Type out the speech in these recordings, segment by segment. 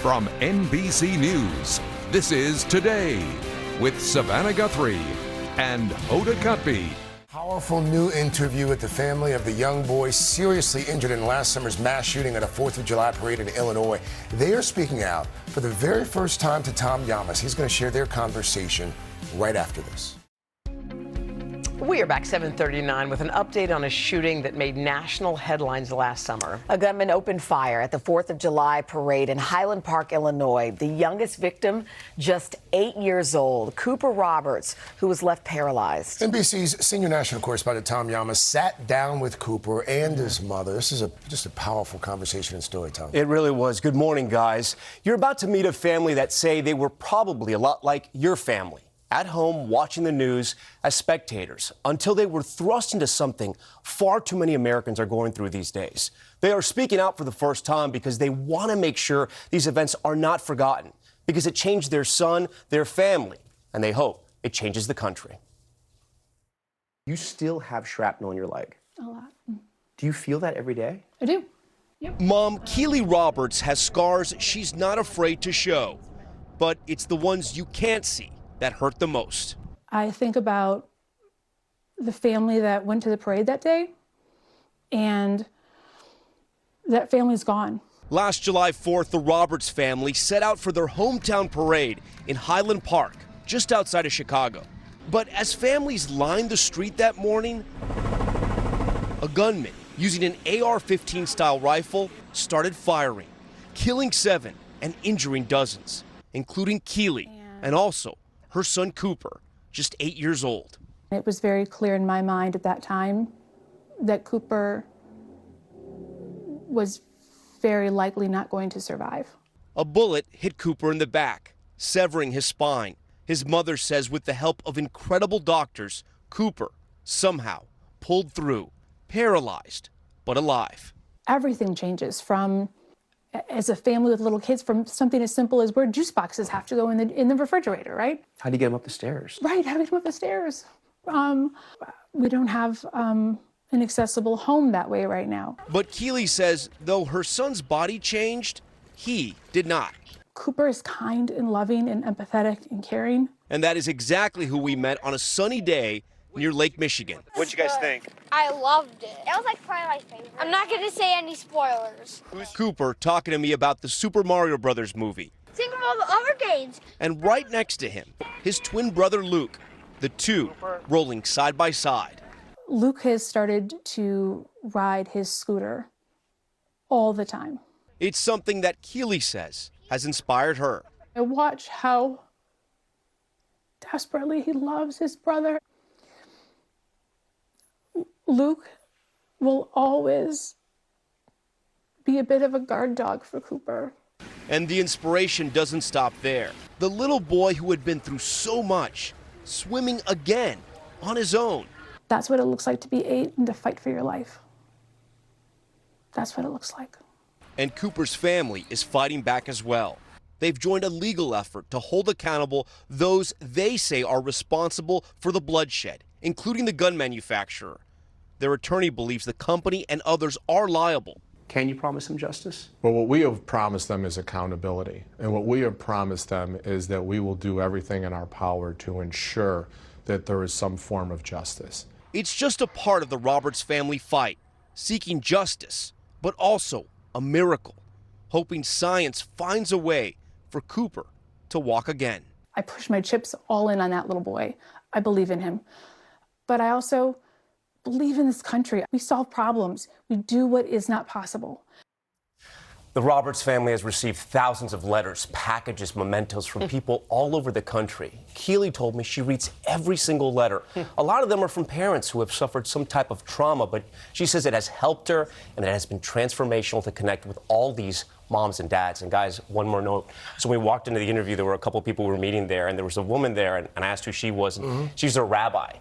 From NBC News, this is Today with Savannah Guthrie and Hoda Kotb. Powerful new interview with the family of the young boy seriously injured in last summer's mass shooting at a 4th of July parade in Illinois. They are speaking out for the very first time to Tom Llamas. He's going to share their conversation right after this. We are back 7:39 with an update on a shooting that made national headlines last summer. A gunman opened fire at the 4th of July parade in Highland Park, Illinois. The youngest victim, just 8 years old, Cooper Roberts, who was left paralyzed. NBC's senior national correspondent Tom Llamas sat down with Cooper and his mother. This is just a powerful conversation and story, Tom. It really was. Good morning, guys. You're about to meet a family that say they were probably a lot like your family, at home watching the news as spectators, until they were thrust into something far too many Americans are going through these days. They are speaking out for the first time because they want to make sure these events are not forgotten, because it changed their son, their family, and they hope it changes the country. You still have shrapnel in your leg. A lot. Do you feel that every day? I do. Yep. Mom Keely Roberts has scars she's not afraid to show, but it's the ones you can't see that hurt the most. I think about the family that went to the parade that day, and that family's gone. Last July 4th, the Roberts family set out for their hometown parade in Highland Park, just outside of Chicago. But as families lined the street that morning, a gunman using an AR-15 style rifle started firing, killing 7 and injuring dozens, including Keely and also her son Cooper, just 8 years old. It was very clear in my mind at that time that Cooper was very likely not going to survive. A bullet hit Cooper in the back, severing his spine. His mother says with the help of incredible doctors, Cooper somehow pulled through, paralyzed, but alive. Everything changes from, as a family with little kids, from something as simple as where juice boxes have to go in the refrigerator, right? How do you get them up the stairs? Right, how do we get them up the stairs? We don't have an accessible home that way right now. But Keely says though her son's body changed, he did not. Cooper is kind and loving and empathetic and caring. And that is exactly who we met on a sunny day near Lake Michigan. What'd you guys think? I loved it. It was like probably my favorite. I'm not going to say any spoilers. Cooper talking to me about the Super Mario Brothers movie. Think of all the other games. And right next to him, his twin brother Luke, the two rolling side by side. Luke has started to ride his scooter all the time. It's something that Keely says has inspired her. I watch how desperately he loves his brother. Luke will always be a bit of a guard dog for Cooper. And the inspiration doesn't stop there. The little boy who had been through so much, swimming again on his own. That's what it looks like to be 8 and to fight for your life. That's what it looks like. And Cooper's family is fighting back as well. They've joined a legal effort to hold accountable those they say are responsible for the bloodshed, including the gun manufacturer. Their attorney believes the company and others are liable. Can you promise them justice? Well, what we have promised them is accountability. And what we have promised them is that we will do everything in our power to ensure that there is some form of justice. It's just a part of the Roberts family fight, seeking justice, but also a miracle, hoping science finds a way for Cooper to walk again. I push my chips all in on that little boy. I believe in him. But I also believe in this country. We solve problems. We do what is not possible. The Roberts family has received thousands of letters, packages, mementos from people all over the country. Keely told me she reads every single letter. A lot of them are from parents who have suffered some type of trauma, but she says it has helped her and it has been transformational to connect with all these moms and dads. And guys, one more note. So when we walked into the interview, there were a couple of people we were meeting there, and there was a woman there, and I asked who she was, and she's a rabbi.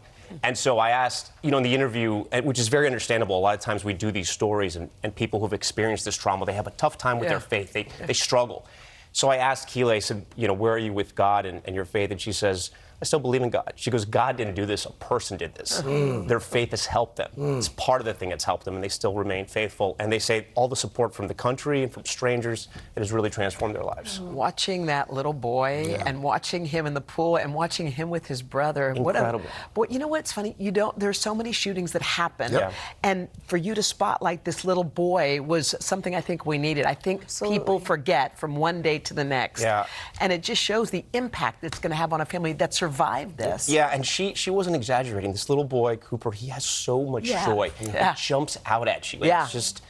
And so I asked, in the interview, which is very understandable, a lot of times we do these stories and people who've experienced this trauma, they have a tough time with their faith. They struggle. So I asked Keely, I said, where are you with God and your faith? And she says, I still believe in God. She goes, God didn't do this, a person did this. Their faith has helped them. It's part of the thing that's helped them, and they still remain faithful. And they say all the support from the country and from strangers, it has really transformed their lives. Watching that little boy and watching him in the pool and watching him with his brother. Incredible. Boy, you know what's funny? There's so many shootings that happen. Yep. And for you to spotlight this little boy was something I think we needed. I think people forget from one day to the next. Yeah. And it just shows the impact it's going to have on a family that survived this. Yeah, and she wasn't exaggerating. This little boy, Cooper, he has so much joy. It jumps out at you. It's just,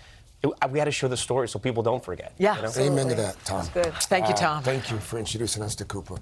we had to show the story so people don't forget. Yeah. Amen to that, Tom. That's good. Thank you, Tom. Thank you for introducing us to Cooper.